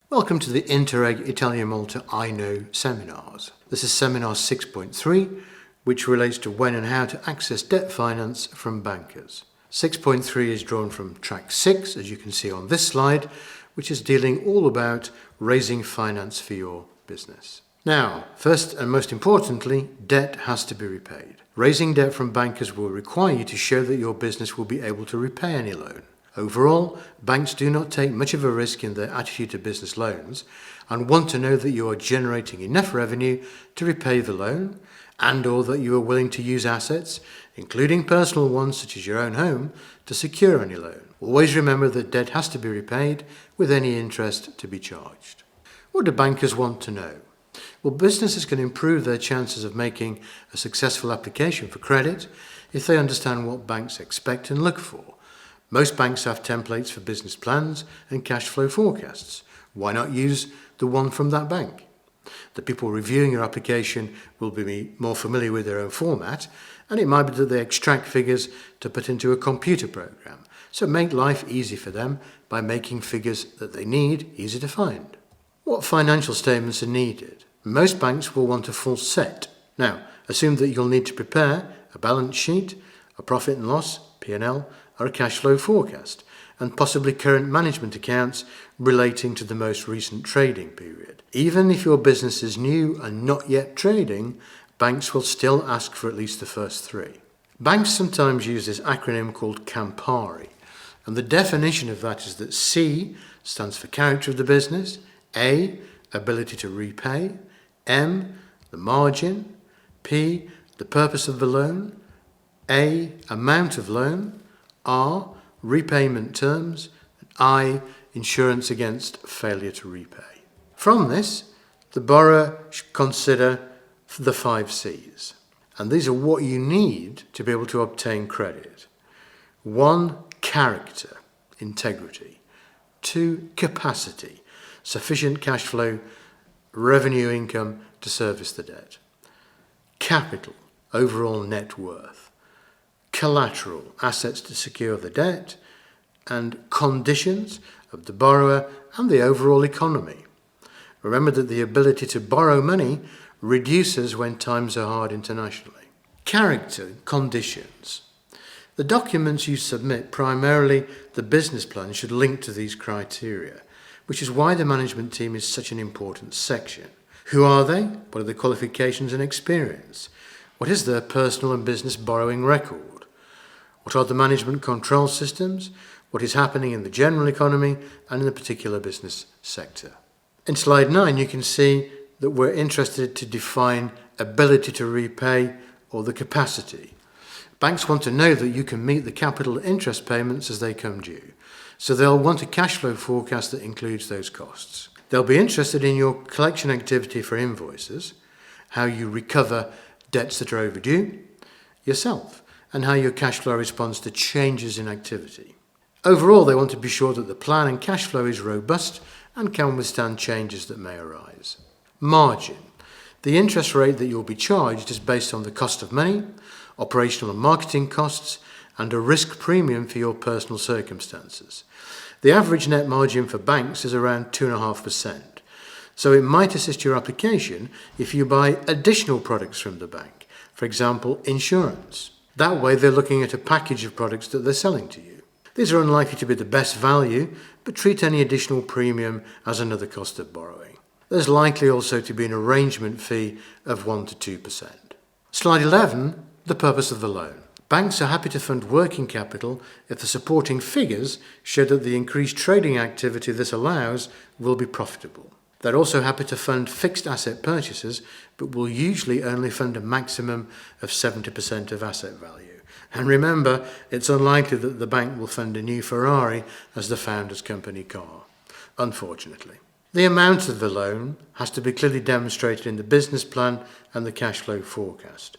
Welcome to the Interreg Italia Malta I Know seminars. This is seminar 6.3, which relates to when and how to access debt finance from bankers. 6.3 is drawn from track 6, as you can see on this slide, which is dealing all about raising finance for your business. Now, first and most importantly, debt has to be repaid. Raising debt from bankers will require you to show that your business will be able to repay any loan. Overall, banks do not take much of a risk in their attitude to business loans and want to know that you are generating enough revenue to repay the loan and/or that you are willing to use assets, including personal ones such as your own home, to secure any loan. Always remember that debt has to be repaid with any interest to be charged. What do bankers want to know? Well, businesses can improve their chances of making a successful application for credit if they understand what banks expect and look for. Most banks have templates for business plans and cash flow forecasts. Why not use the one from that bank? The people reviewing your application will be more familiar with their own format, and it might be that they extract figures to put into a computer program. So make life easy for them by making figures that they need easy to find. What financial statements are needed? Most banks will want a full set. Now, assume that you'll need to prepare a balance sheet, a profit and loss, P&L, or a cash flow forecast, and possibly current management accounts relating to the most recent trading period. Even if your business is new and not yet trading, banks will still ask for at least the first three. Banks sometimes use this acronym called CAMPARE, and the definition of that is that C stands for character of the business, A, ability to repay, M, the margin, P, the purpose of the loan, A, amount of loan, R, repayment terms, and I, insurance against failure to repay. From this, the borrower should consider the 5 C's. And these are what you need to be able to obtain credit. 1, character, integrity. 2, capacity, sufficient cash flow, revenue income to service the debt. Capital, overall net worth. Collateral, assets to secure the debt, and conditions of the borrower and the overall economy. Remember that the ability to borrow money reduces when times are hard internationally. Character, conditions. The documents you submit, primarily the business plan, should link to these criteria, which is why the management team is such an important section. Who are they? What are their qualifications and experience? What is their personal and business borrowing record? What are the management control systems? What is happening in the general economy and in the particular business sector? In slide 9, you can see that we're interested to define ability to repay or the capacity. Banks want to know that you can meet the capital interest payments as they come due. So they'll want a cash flow forecast that includes those costs. They'll be interested in your collection activity for invoices, how you recover debts that are overdue, yourself, and how your cash flow responds to changes in activity. Overall, they want to be sure that the plan and cash flow is robust and can withstand changes that may arise. Margin. The interest rate that you'll be charged is based on the cost of money, operational and marketing costs, and a risk premium for your personal circumstances. The average net margin for banks is around 2.5%. So it might assist your application if you buy additional products from the bank, for example, insurance. That way they're looking at a package of products that they're selling to you. These are unlikely to be the best value, but treat any additional premium as another cost of borrowing. There's likely also to be an arrangement fee of 1 to 2%. Slide 11, the purpose of the loan. Banks are happy to fund working capital if the supporting figures show that the increased trading activity this allows will be profitable. They're also happy to fund fixed asset purchases, but will usually only fund a maximum of 70% of asset value. And remember, it's unlikely that the bank will fund a new Ferrari as the founder's company car, unfortunately. The amount of the loan has to be clearly demonstrated in the business plan and the cash flow forecast.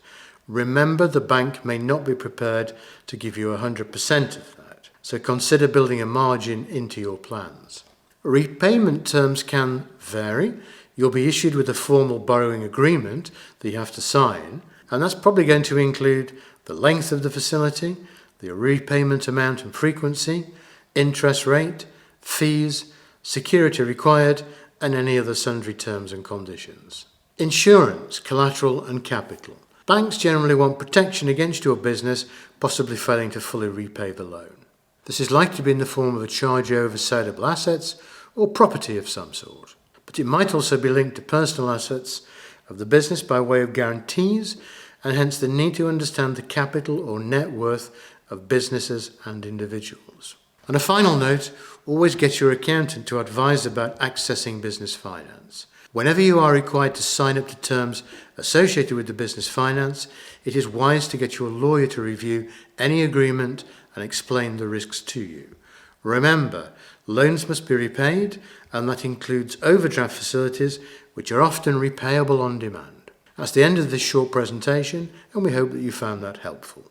Remember, the bank may not be prepared to give you 100% of that, so consider building a margin into your plans. Repayment terms can vary. You'll be issued with a formal borrowing agreement that you have to sign, and that's probably going to include the length of the facility, the repayment amount and frequency, interest rate, fees, security required, and any other sundry terms and conditions. Insurance, collateral and capital. Banks generally want protection against your business possibly failing to fully repay the loan. This is likely to be in the form of a charge over saleable assets or property of some sort, but it might also be linked to personal assets of the business by way of guarantees, and hence the need to understand the capital or net worth of businesses and individuals. On a final note, always get your accountant to advise about accessing business finance. Whenever you are required to sign up to terms associated with the business finance, it is wise to get your lawyer to review any agreement and explain the risks to you. Remember, loans must be repaid, and that includes overdraft facilities, which are often repayable on demand. That's the end of this short presentation, and we hope that you found that helpful.